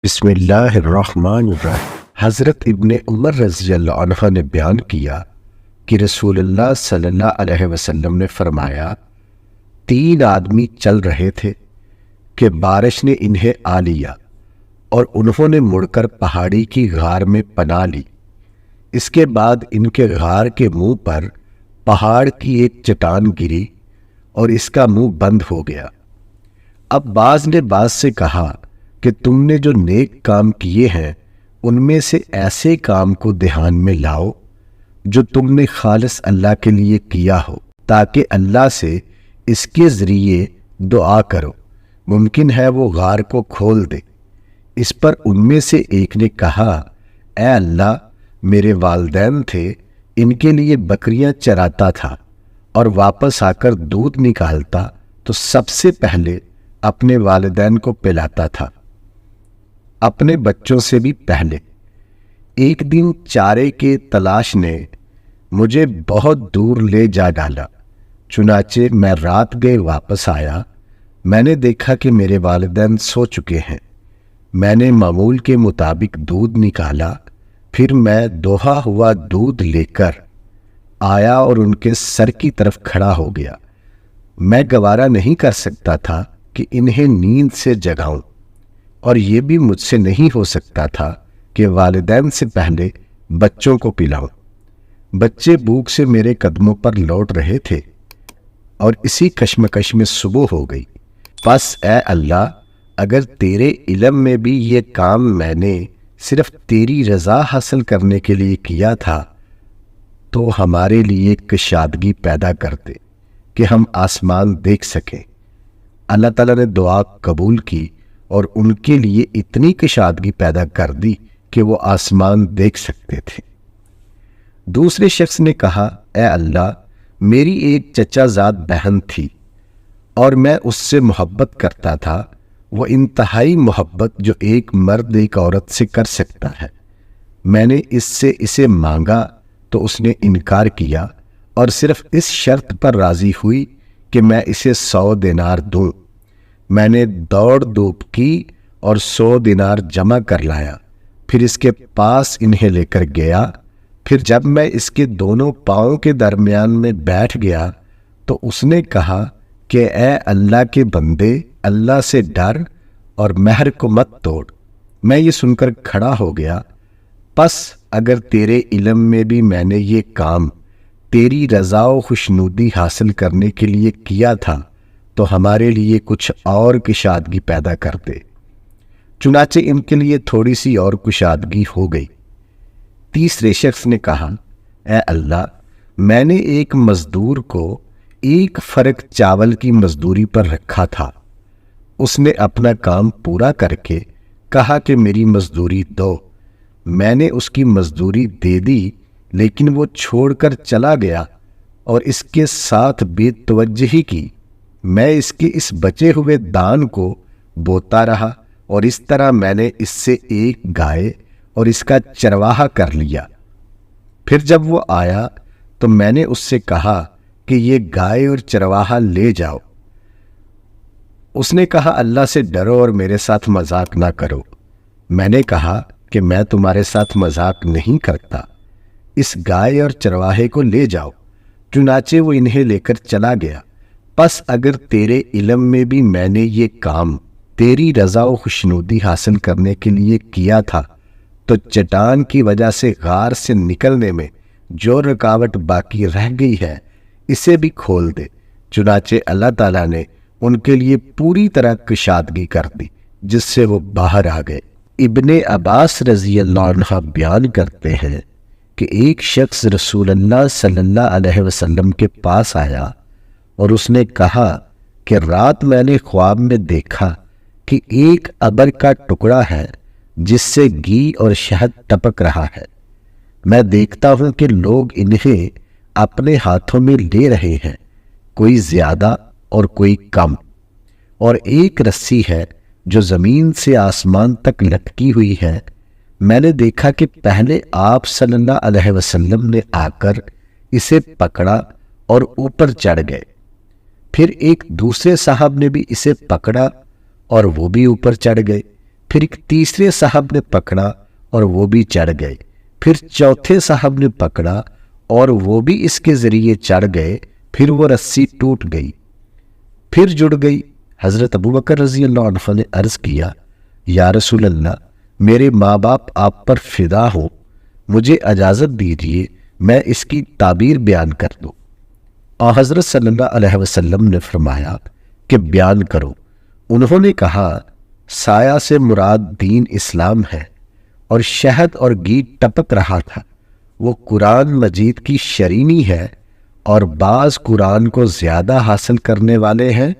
بسم اللہ الرحمن الرحیم۔ حضرت ابن عمر رضی اللہ عنہ نے بیان کیا کہ رسول اللہ صلی اللہ علیہ وسلم نے فرمایا، 3 آدمی چل رہے تھے کہ بارش نے انہیں آ لیا اور انہوں نے مڑ کر پہاڑی کی غار میں پناہ لی۔ اس کے بعد ان کے غار کے منہ پر پہاڑ کی ایک چٹان گری اور اس کا منہ بند ہو گیا۔ اب بعض نے بعض سے کہا کہ تم نے جو نیک کام کیے ہیں ان میں سے ایسے کام کو دھیان میں لاؤ جو تم نے خالص اللہ کے لیے کیا ہو، تاکہ اللہ سے اس کے ذریعے دعا کرو، ممکن ہے وہ غار کو کھول دے۔ اس پر ان میں سے ایک نے کہا، اے اللہ، میرے والدین تھے، ان کے لیے بکریاں چراتا تھا اور واپس آ کر دودھ نکالتا تو سب سے پہلے اپنے والدین کو پلاتا تھا، اپنے بچوں سے بھی پہلے۔ ایک دن چارے کے تلاش نے مجھے بہت دور لے جا ڈالا، چنانچہ میں رات گئے واپس آیا۔ میں نے دیکھا کہ میرے والدین سو چکے ہیں۔ میں نے معمول کے مطابق دودھ نکالا، پھر میں دوہا ہوا دودھ لے کر آیا اور ان کے سر کی طرف کھڑا ہو گیا۔ میں گوارا نہیں کر سکتا تھا کہ انہیں نیند سے جگاؤں، اور یہ بھی مجھ سے نہیں ہو سکتا تھا کہ والدین سے پہلے بچوں کو پلاؤں۔ بچے بھوک سے میرے قدموں پر لوٹ رہے تھے اور اسی کشمکش میں صبح ہو گئی۔ پس اے اللہ، اگر تیرے علم میں بھی یہ کام میں نے صرف تیری رضا حاصل کرنے کے لیے کیا تھا تو ہمارے لیے کشادگی پیدا کر دے کہ ہم آسمان دیکھ سکیں۔ اللہ تعالیٰ نے دعا قبول کی اور ان کے لیے اتنی کشادگی پیدا کر دی کہ وہ آسمان دیکھ سکتے تھے۔ دوسرے شخص نے کہا، اے اللہ، میری ایک چچا زاد بہن تھی اور میں اس سے محبت کرتا تھا، وہ انتہائی محبت جو ایک مرد ایک عورت سے کر سکتا ہے۔ میں نے اس سے اسے مانگا تو اس نے انکار کیا اور صرف اس شرط پر راضی ہوئی کہ میں اسے 100 دینار دوں۔ میں نے دوڑ دھوپ کی اور 100 دینار جمع کر لایا، پھر اس کے پاس انہیں لے کر گیا۔ پھر جب میں اس کے دونوں پاؤں کے درمیان میں بیٹھ گیا تو اس نے کہا کہ اے اللہ کے بندے، اللہ سے ڈر اور مہر کو مت توڑ۔ میں یہ سن کر کھڑا ہو گیا، پس اگر تیرے علم میں بھی میں نے یہ کام تیری رضا و خوشنودی حاصل کرنے کے لیے کیا تھا تو ہمارے لیے کچھ اور کشادگی پیدا کر دے۔ چنانچہ ان کے لیے تھوڑی سی اور کشادگی ہو گئی۔ تیسرے شخص نے کہا، اے اللہ، میں نے ایک مزدور کو 1 فرق چاول کی مزدوری پر رکھا تھا۔ اس نے اپنا کام پورا کر کے کہا کہ میری مزدوری دو۔ میں نے اس کی مزدوری دے دی، لیکن وہ چھوڑ کر چلا گیا اور اس کے ساتھ بے توجہی کی۔ میں اس کے اس بچے ہوئے دان کو بوتا رہا اور اس طرح میں نے اس سے ایک گائے اور اس کا چرواہا کر لیا۔ پھر جب وہ آیا تو میں نے اس سے کہا کہ یہ گائے اور چرواہا لے جاؤ۔ اس نے کہا، اللہ سے ڈرو اور میرے ساتھ مذاق نہ کرو۔ میں نے کہا کہ میں تمہارے ساتھ مذاق نہیں کرتا، اس گائے اور چرواہے کو لے جاؤ۔ چنانچہ وہ انہیں لے کر چلا گیا۔ پس اگر تیرے علم میں بھی میں نے یہ کام تیری رضا و خوشنودی حاصل کرنے کے لیے کیا تھا تو چٹان کی وجہ سے غار سے نکلنے میں جو رکاوٹ باقی رہ گئی ہے اسے بھی کھول دے۔ چنانچہ اللہ تعالیٰ نے ان کے لیے پوری طرح کشادگی کر دی، جس سے وہ باہر آ گئے۔ ابن عباس رضی اللہ عنہ بیان کرتے ہیں کہ ایک شخص رسول اللہ صلی اللہ علیہ وسلم کے پاس آیا اور اس نے کہا کہ رات میں نے خواب میں دیکھا کہ ایک ابر کا ٹکڑا ہے جس سے گھی اور شہد ٹپک رہا ہے۔ میں دیکھتا ہوں کہ لوگ انہیں اپنے ہاتھوں میں لے رہے ہیں، کوئی زیادہ اور کوئی کم، اور ایک رسی ہے جو زمین سے آسمان تک لٹکی ہوئی ہے۔ میں نے دیکھا کہ پہلے آپ صلی اللہ علیہ وسلم نے آ کر اسے پکڑا اور اوپر چڑھ گئے، پھر ایک دوسرے صاحب نے بھی اسے پکڑا اور وہ بھی اوپر چڑھ گئے، پھر ایک تیسرے صاحب نے پکڑا اور وہ بھی چڑھ گئے، پھر چوتھے صاحب نے پکڑا اور وہ بھی اس کے ذریعے چڑھ گئے، پھر وہ رسی ٹوٹ گئی، پھر جڑ گئی۔ حضرت ابوبکر رضی اللہ عنہ نے عرض کیا، یا رسول اللہ، میرے ماں باپ آپ پر فدا ہو، مجھے اجازت دیجیے میں اس کی تعبیر بیان کر دوں۔ اور حضرت صلی اللہ علیہ وسلم نے فرمایا کہ بیان کرو۔ انہوں نے کہا، سایہ سے مراد دین اسلام ہے، اور شہد اور گھی ٹپک رہا تھا، وہ قرآن مجید کی شرینی ہے، اور بعض قرآن کو زیادہ حاصل کرنے والے ہیں،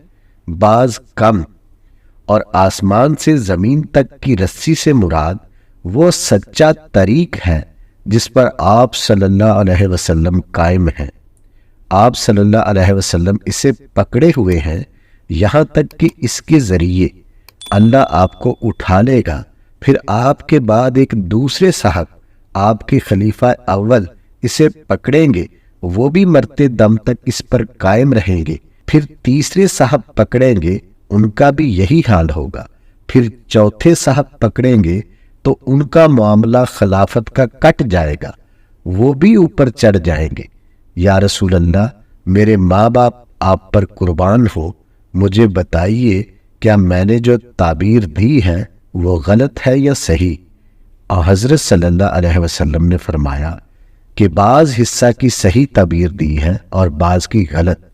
بعض کم، اور آسمان سے زمین تک کی رسی سے مراد وہ سچا طریق ہے جس پر آپ صلی اللہ علیہ وسلم قائم ہیں۔ آپ صلی اللہ علیہ وسلم اسے پکڑے ہوئے ہیں، یہاں تک کہ اس کے ذریعے اللہ آپ کو اٹھا لے گا، پھر آپ کے بعد ایک دوسرے صاحب آپ کے خلیفہ اول اسے پکڑیں گے، وہ بھی مرتے دم تک اس پر قائم رہیں گے، پھر تیسرے صاحب پکڑیں گے، ان کا بھی یہی حال ہوگا، پھر چوتھے صاحب پکڑیں گے تو ان کا معاملہ خلافت کا کٹ جائے گا، وہ بھی اوپر چڑھ جائیں گے۔ یا رسول اللہ، میرے ماں باپ آپ پر قربان ہو، مجھے بتائیے کیا میں نے جو تعبیر دی ہے وہ غلط ہے یا صحیح؟ اور حضرت صلی اللہ علیہ وسلم نے فرمایا کہ بعض حصہ کی صحیح تعبیر دی ہے اور بعض کی غلط۔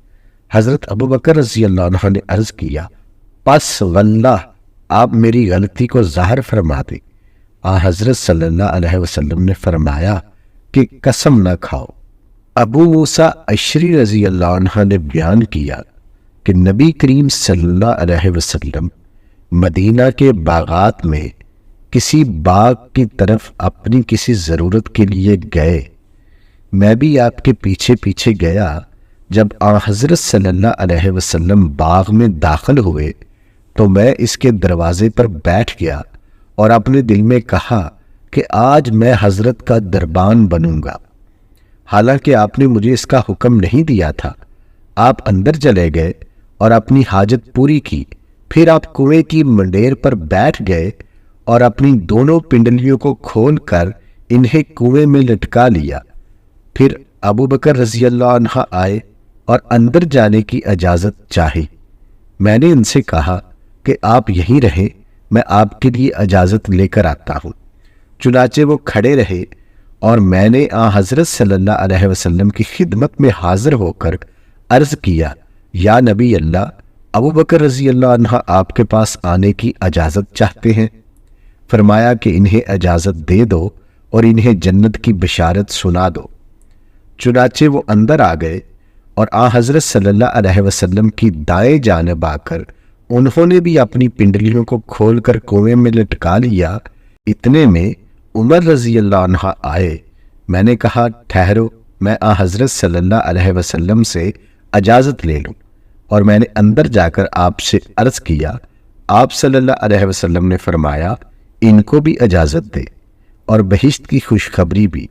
حضرت ابوبکر رضی اللہ عنہ نے عرض کیا، پس واللہ آپ میری غلطی کو ظاہر فرما دیں۔ حضرت صلی اللہ علیہ وسلم نے فرمایا کہ قسم نہ کھاؤ۔ ابو موسیٰ اشعری رضی اللہ عنہ نے بیان کیا کہ نبی کریم صلی اللہ علیہ وسلم مدینہ کے باغات میں کسی باغ کی طرف اپنی کسی ضرورت کے لیے گئے، میں بھی آپ کے پیچھے پیچھے گیا۔ جب حضرت صلی اللہ علیہ وسلم باغ میں داخل ہوئے تو میں اس کے دروازے پر بیٹھ گیا اور اپنے دل میں کہا کہ آج میں حضرت کا دربان بنوں گا، حالانکہ آپ نے مجھے اس کا حکم نہیں دیا تھا۔ آپ اندر چلے گئے اور اپنی حاجت پوری کی، پھر آپ کنویں کی منڈیر پر بیٹھ گئے اور اپنی دونوں پنڈلیوں کو کھول کر انہیں کنویں میں لٹکا لیا۔ پھر ابوبکر رضی اللہ عنہ آئے اور اندر جانے کی اجازت چاہی۔ میں نے ان سے کہا کہ آپ یہیں رہیں، میں آپ کے لیے اجازت لے کر آتا ہوں۔ چنانچہ وہ کھڑے رہے اور میں نے حضرت صلی اللہ علیہ وسلم کی خدمت میں حاضر ہو کر عرض کیا، یا نبی اللہ، ابوبکر رضی اللہ عنہ آپ کے پاس آنے کی اجازت چاہتے ہیں۔ فرمایا کہ انہیں اجازت دے دو اور انہیں جنت کی بشارت سنا دو۔ چنانچہ وہ اندر آ گئے اور حضرت صلی اللہ علیہ وسلم کی دائیں جانب آ کر انہوں نے بھی اپنی پنڈلیوں کو کھول کر کنویں میں لٹکا لیا۔ اتنے میں عمر رضی اللہ عنہ آئے۔ میں نے کہا، ٹھہرو، میں حضرت صلی اللہ علیہ وسلم سے اجازت لے لوں، اور میں نے اندر جا کر آپ سے عرض کیا۔ آپ صلی اللہ علیہ وسلم نے فرمایا، ان کو بھی اجازت دے اور بہشت کی خوشخبری بھی۔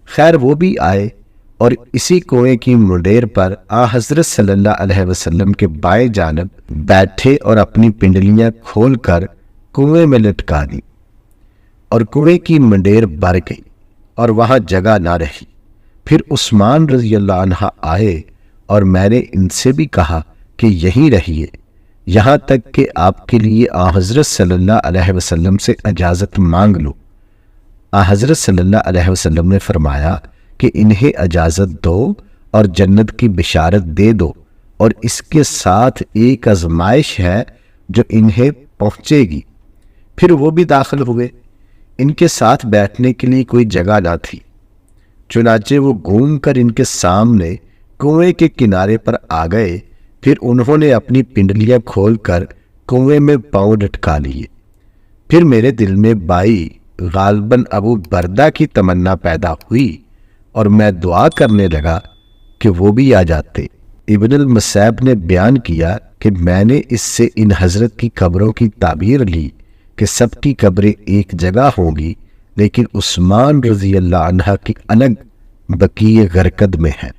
خیر وہ بھی آئے اور اسی کنویں کی منڈیر پر حضرت صلی اللہ علیہ وسلم کے بائیں جانب بیٹھے اور اپنی پنڈلیاں کھول کر کنویں میں لٹکا دی، اور کنویں کی منڈیر بھر گئی اور وہاں جگہ نہ رہی۔ پھر عثمان رضی اللہ عنہ آئے اور میں نے ان سے بھی کہا کہ یہیں رہیے یہاں تک کہ آپ کے لیے حضرت صلی اللہ علیہ وسلم سے اجازت مانگ لو۔ حضرت صلی اللہ علیہ وسلم نے فرمایا کہ انہیں اجازت دو اور جنت کی بشارت دے دو، اور اس کے ساتھ ایک آزمائش ہے جو انہیں پہنچے گی۔ پھر وہ بھی داخل ہوئے۔ ان کے ساتھ بیٹھنے کے لیے کوئی جگہ نہ تھی، چنانچہ وہ گھوم کر ان کے سامنے کنویں کے کنارے پر آ گئے۔ پھر انہوں نے اپنی پنڈلیاں کھول کر کنویں میں پاؤں لٹکا لیے۔ پھر میرے دل میں بائی غالباً ابو بردہ کی تمنا پیدا ہوئی اور میں دعا کرنے لگا کہ وہ بھی آ جاتے۔ ابن المسیب نے بیان کیا کہ میں نے اس سے ان حضرت کی قبروں کی تعبیر لی کہ سب کی قبریں ایک جگہ ہوں گی، لیکن عثمان رضی اللہ عنہ کی الگ بقیع غرقد میں ہیں۔